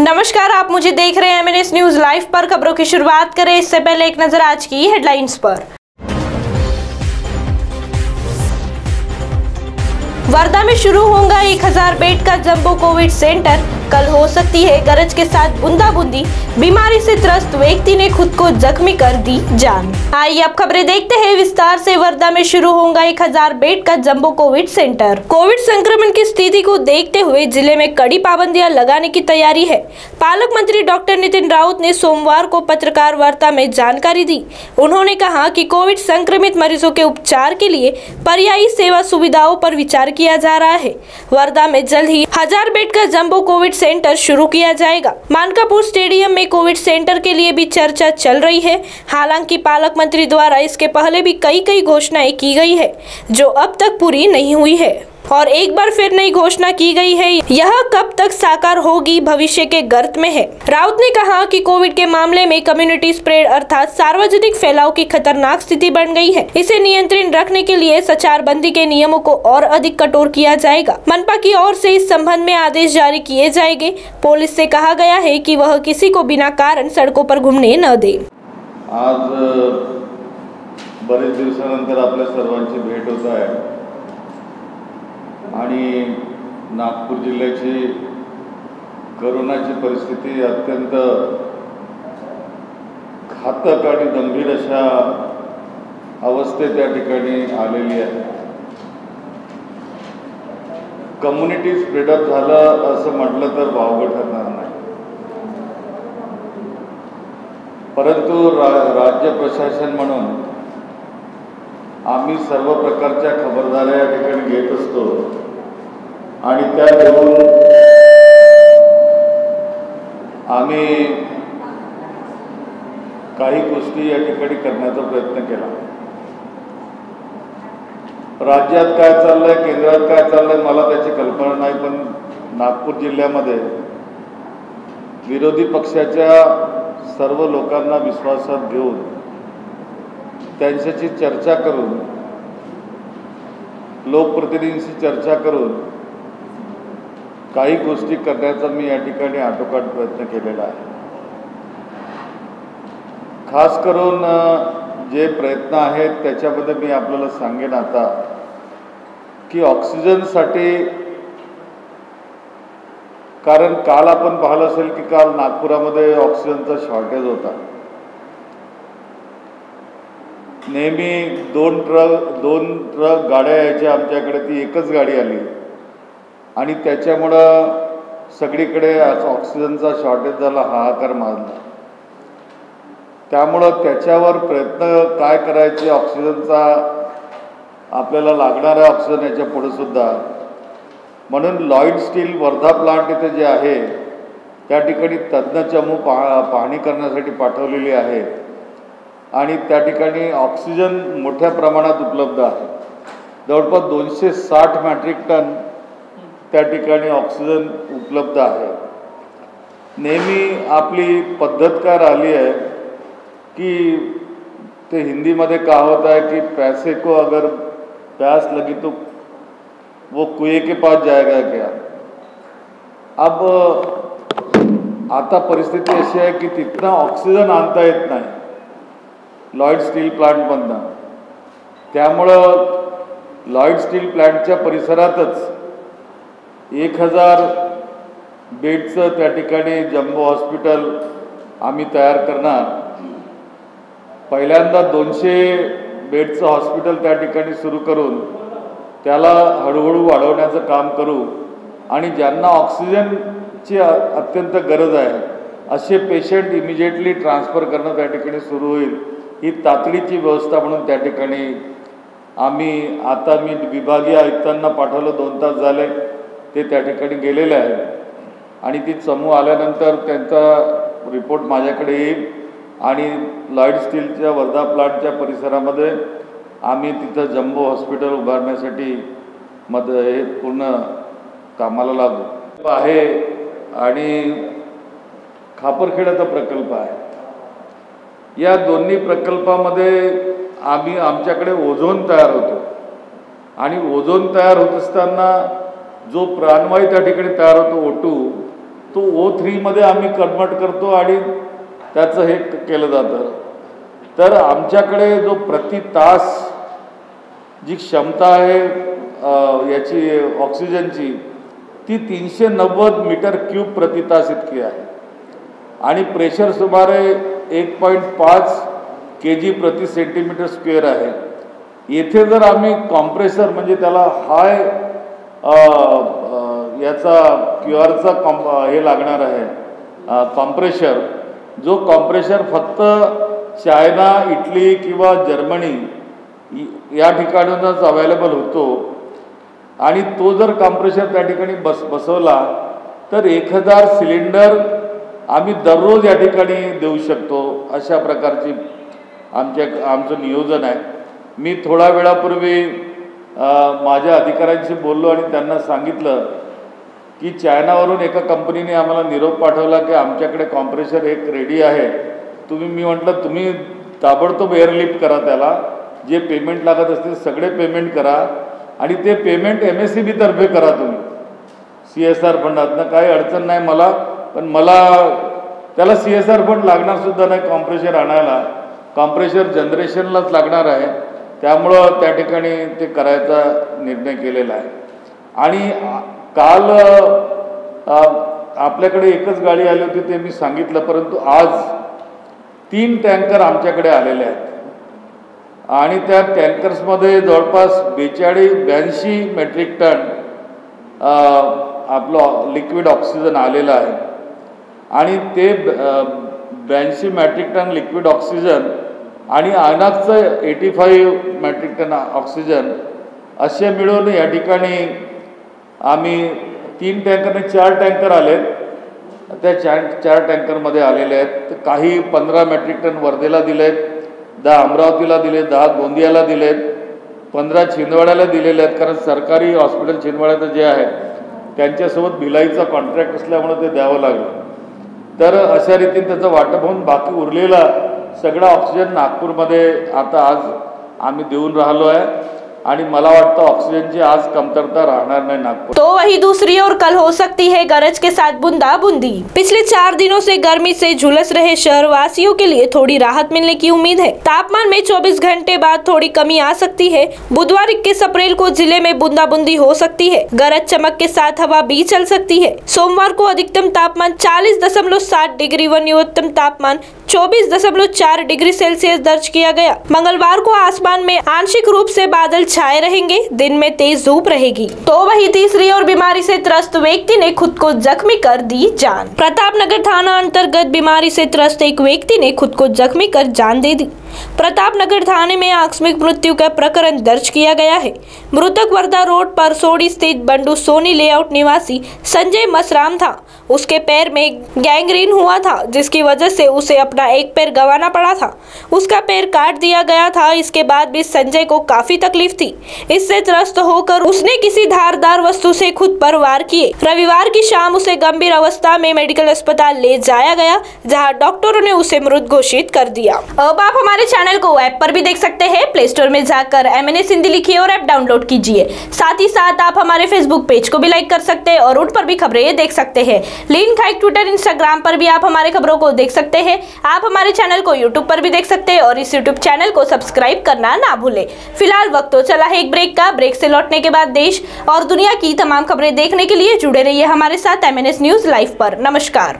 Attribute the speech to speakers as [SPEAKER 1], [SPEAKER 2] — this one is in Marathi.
[SPEAKER 1] नमस्कार, आप मुझे देख रहे हैं एमएनएस न्यूज लाइव पर। खबरों की शुरुआत करें इससे पहले एक नजर आज की हेडलाइंस पर। वर्धा में शुरू होगा 1000 बेड का जंबो कोविड सेंटर। कल हो सकती है गरज के साथ बूंदाबूंदी। बीमारी से त्रस्त व्यक्ति ने खुद को जख्मी कर दी जान। आइए अब खबरें देखते हैं विस्तार से। वर्धा में शुरू होगा 1000 बेड का जंबो कोविड सेंटर। कोविड संक्रमण की स्थिति को देखते हुए जिले में कड़ी पाबंदियां लगाने की तैयारी है। पालक मंत्री डॉक्टर नितिन राउत ने सोमवार को पत्रकार वार्ता में जानकारी दी। उन्होंने कहा कि कोविड संक्रमित मरीजों के उपचार के लिए पर्यायी सेवा सुविधाओं पर विचार किया जा रहा है। वर्धा में जल्द ही 1000 बेड का जंबो कोविड सेंटर शुरू किया जाएगा। मानकापुर स्टेडियम में कोविड सेंटर के लिए भी चर्चा चल रही है। हालांकि पालक मंत्री द्वारा इसके पहले भी कई घोषणाएं की गई है जो अब तक पूरी नहीं हुई है और एक बार फिर नई घोषणा की गई है। यह कब तक साकार होगी, भविष्य के गर्त में है। राउत ने कहा कि कोविड के मामले में कम्युनिटी स्प्रेड अर्थात सार्वजनिक फैलाव की खतरनाक स्थिति बन गई है। इसे नियंत्रित रखने के लिए संचारबंदी के नियमों को और अधिक कठोर किया जाएगा। मनपा की ओर से इस संबंध में आदेश जारी किए जाएंगे। पुलिस से कहा गया है कि वह किसी को बिना कारण सड़कों पर घूमने न दे।
[SPEAKER 2] आज बरेच दिवसानंतर आपल्या सर्वांची भेट होत आहे आणि नागपूर जिल्ह्याची कोरोनाची परिस्थिती अत्यंत घातक आणि गंभीर अशा अवस्थेत त्या ठिकाणी आलेली आहे। कम्युनिटी स्प्रेडअप झालं असं म्हटलं तर वावगं ठरणार नाही, परंतु राज्य प्रशासन म्हणून आम्ही सर्व प्रकारच्या खबरदाऱ्या या ठिकाणी घेत असतो आणि त्या घेऊन आम्ही काही गोष्टी या ठिकाणी करण्याचा प्रयत्न केला। राज्यात काय चाललंय, केंद्रात काय चाललंय मला त्याची कल्पना नाही, पण नागपूर जिल्ह्यामध्ये विरोधी पक्षाच्या सर्व लोकांना विश्वासात घेऊन त्यांच्याशी चर्चा करून, लोकप्रतिनिधींशी चर्चा करून काही गोष्टी करण्याचा मी या ठिकाणी आटोकाट प्रयत्न केलेला आहे। खास करून जे प्रयत्न आहेत त्याच्यामध्ये मी आपल्याला सांगेन आता की ऑक्सिजनसाठी, कारण काल आपण पाहिलं असेल की काल नागपुरामध्ये ऑक्सिजनचा शॉर्टेज होता। नेहमी दोन ट्रक गाड्या यायच्या आमच्याकडे, ती एकच गाडी आली आणि त्याच्यामुळं सगळीकडे ऑक्सिजनचा शॉर्टेज झाला, हाहाकार माजला। त्यामुळं त्याच्यावर प्रयत्न काय करायचे, ऑक्सिजनचा आपल्याला लागणारा ऑक्सिजन याच्या पुढे सुद्धा, म्हणून लॉइड स्टील वर्धा प्लांट इथे जे आहे त्या ठिकाणी तज्ञ चमू पाहणी करण्यासाठी पाठवलेली आहे आणि त्या ठिकाणी ऑक्सिजन मोठ्या प्रमाणात उपलब्ध आहे। जवळपास 260 मेट्रिक टन त्या ठिकाणी ऑक्सिजन उपलब्ध आहे। नेहमी आपली पद्धत काय राहिली आहे की ते हिंदीमध्ये कहावत आहे की पैसे को अगर प्यास लगी तो वो कुएं के पास जाएगा क्या। अब आता परिस्थिती अशी आहे की तिथनं ऑक्सिजन आणता येत नाही लॉइड स्टील प्लांटमधनं। त्यामुळं लॉइड स्टील प्लांटच्या परिसरातच 1000 बेडचं त्या ठिकाणी जम्बो हॉस्पिटल आम्ही तयार करणार। पहिल्यांदा 200 बेडचं हॉस्पिटल त्या ठिकाणी सुरू करून त्याला हळूहळू वाढवण्याचं काम करू आणि ज्यांना ऑक्सिजनची अत्यंत गरज आहे असे पेशंट इमिजिएटली ट्रान्सफर करणं त्या ठिकाणी सुरू होईल। ही तातडीची व्यवस्था म्हणून त्या ठिकाणी आम्ही आता मी विभागीय आयुक्तांना पाठवलं, 2 तास झाले ते त्या ठिकाणी गेलेले आहेत आणि ती समूह आल्यानंतर त्यांचा रिपोर्ट माझ्याकडे येईल आणि लॉइड स्टीलच्या वर्धा प्लांटच्या परिसरामध्ये आम्ही तिथं जम्बो हॉस्पिटल उभारण्यासाठी हे पूर्ण कामाला लागू आहे आणि खापरखेडाचा प्रकल्प आहे। या दोन्ही प्रकल्पामध्ये आमच्याकडे ओझोन तयार होतो आणि ओझोन तयार होत असताना जो प्राणवायू त्या ठिकाणी तयार होतो O2, तो O3 मध्ये आम्ही कन्वर्ट करतो आणि त्याचं हे केलं जातं. तर आमच्याकडे जो प्रति तास जी क्षमता आहे याची ऑक्सिजनची ती 390 मीटर क्यूब प्रति तास इतकी आहे आणि प्रेशर सुमारे 1.5 kg प्रति सेंटीमीटर स्क्वेअर आहे. येथे जर आम्ही कॉम्प्रेसर म्हणजे त्याला हाय याचा QRचा हे लागणार आहे कॉम्प्रेशर, जो कॉम्प्रेशर फक्त चायना, इटली किंवा जर्मनी या ठिकाणूनच अवेलेबल होतो आणि तो जर कॉम्प्रेशर त्या ठिकाणी बसवला तर 1000 सिलेंडर आम्ही दररोज या ठिकाणी देऊ शकतो. अशा प्रकारची आमचं नियोजन आहे. मी थोडा वेळापूर्वी माझ्या अधिकाऱ्यांशी बोललो आणि त्यांना सांगितलं की चायनावरून एका कंपनीने आम्हाला निरोप पाठवला की आमच्याकडे कॉम्प्रेशर एक रेडी आहे. मी म्हटलं तुम्ही ताबडतोब एअरलिफ्ट करा, त्याला जे पेमेंट लागत असतील सगळे पेमेंट करा आणि ते पेमेंट MSCB तर्फे करा तुम्ही CSR फंडातनं. काही अडचण नाही मला, पण मला त्याला CSR फंड लागणारसुद्धा नाही कॉम्प्रेशर आणायला. कॉम्प्रेशर जनरेशनलाच लागणार आहे. त्यामुळं त्या ठिकाणी ते करायचा निर्णय केलेला आहे. आणि काल आपल्याकडे एकच गाडी आली होती ते मी सांगितलं, परंतु आज 3 टँकर आमच्याकडे आलेले आहेत आणि त्या टँकर्समध्ये जवळपास 82 मेट्रिक टन आपलं लिक्विड ऑक्सिजन आलेलं आहे आणि ते 82 मेट्रिक टन लिक्विड ऑक्सिजन आणि आयनॉक्सचं 85 मेट्रिक टन ऑक्सिजन असे मिळून या ठिकाणी आम्ही 3 टँकरने 4 टँकर आलेत. त्या 4 टँकरमध्ये आलेले आहेत. काही 15 मेट्रिक टन वर्धेला दिलेत, 10 अमरावतीला दिले, 10 गोंदियाला दिलेत, 15 छिंदवाड्याला दिलेले आहेत. कारण सरकारी हॉस्पिटल छिंदवाड्याचं जे आहे त्यांच्यासोबत भिलाईचा कॉन्ट्रॅक्ट असल्यामुळे ते द्यावं लागलं. तर अशा रीतीने त्याचं वाटप होऊन बाकी उरलेला सगळा ऑक्सिजन नागपूरमध्ये आता आज आम्ही देऊन राहिलो आहे आणि मला वाटतं ऑक्सीजन आज कमतरता रहना नहीं नागपुर।
[SPEAKER 1] तो वही दूसरी ओर कल हो सकती है गरज के साथ बूंदाबूंदी। पिछले 4 दिनों से गर्मी से झुलस रहे शहर वासियों के लिए थोड़ी राहत मिलने की उम्मीद है। तापमान में 24 घंटे बाद थोड़ी कमी आ सकती है। बुधवार 21 अप्रैल को जिले में बूंदाबूंदी हो सकती है। गरज चमक के साथ हवा भी चल सकती है। सोमवार को अधिकतम तापमान 40.7 डिग्री व न्यूनतम तापमान 24.4 डिग्री सेल्सियस दर्ज किया गया। मंगलवार को आसमान में आंशिक रूप से बादल छाए रहेंगे, दिन में तेज धूप रहेगी। तो वही तीसरी ओर बीमारी से त्रस्त व्यक्ति ने खुद को जख्मी कर दी जान। प्रतापनगर थाना अंतर्गत बीमारी से त्रस्त एक व्यक्ति ने खुद को जख्मी कर जान दे दी। प्रतापनगर थाने में आकस्मिक मृत्यु का प्रकरण दर्ज किया गया है। मृतक वर्धा रोड पर सोडी स्थित बंडू सोनी लेआउट निवासी संजय मसराम था। उसके पैर में गैंग्रीन हुआ था, जिसकी वजह से उसे अपना एक पैर गंवाना पड़ा था। उसका पैर काट दिया गया था। इसके बाद भी संजय को काफी तकलीफ थी। इससे त्रस्त होकर उसने किसी धारदार वस्तु से खुद पर वार किए। रविवार की शाम उसे गंभीर अवस्था में मेडिकल अस्पताल ले जाया गया, जहां डॉक्टरों ने उसे मृत घोषित कर दिया। अब आप हमारे चैनल को ऐप पर भी देख सकते हैं। प्ले स्टोर में जाकर MNS हिंदी लिखिए और ऐप डाउनलोड कीजिए। साथ ही साथ आप हमारे फेसबुक पेज को भी लाइक कर सकते हैं और उन पर भी खबरें देख सकते हैं। लिंक है ट्विटर, इंस्टाग्राम पर भी आप हमारे खबरों को देख सकते हैं। आप हमारे चैनल को यूट्यूब पर भी देख सकते हैं और इस यूट्यूब चैनल को सब्सक्राइब करना ना भूलें। फिलहाल वक्त तो चला है एक ब्रेक का। ब्रेक से लौटने के बाद देश और दुनिया की तमाम खबरें देखने के लिए जुड़े रहिए हमारे साथ MNS न्यूज लाइव पर। नमस्कार।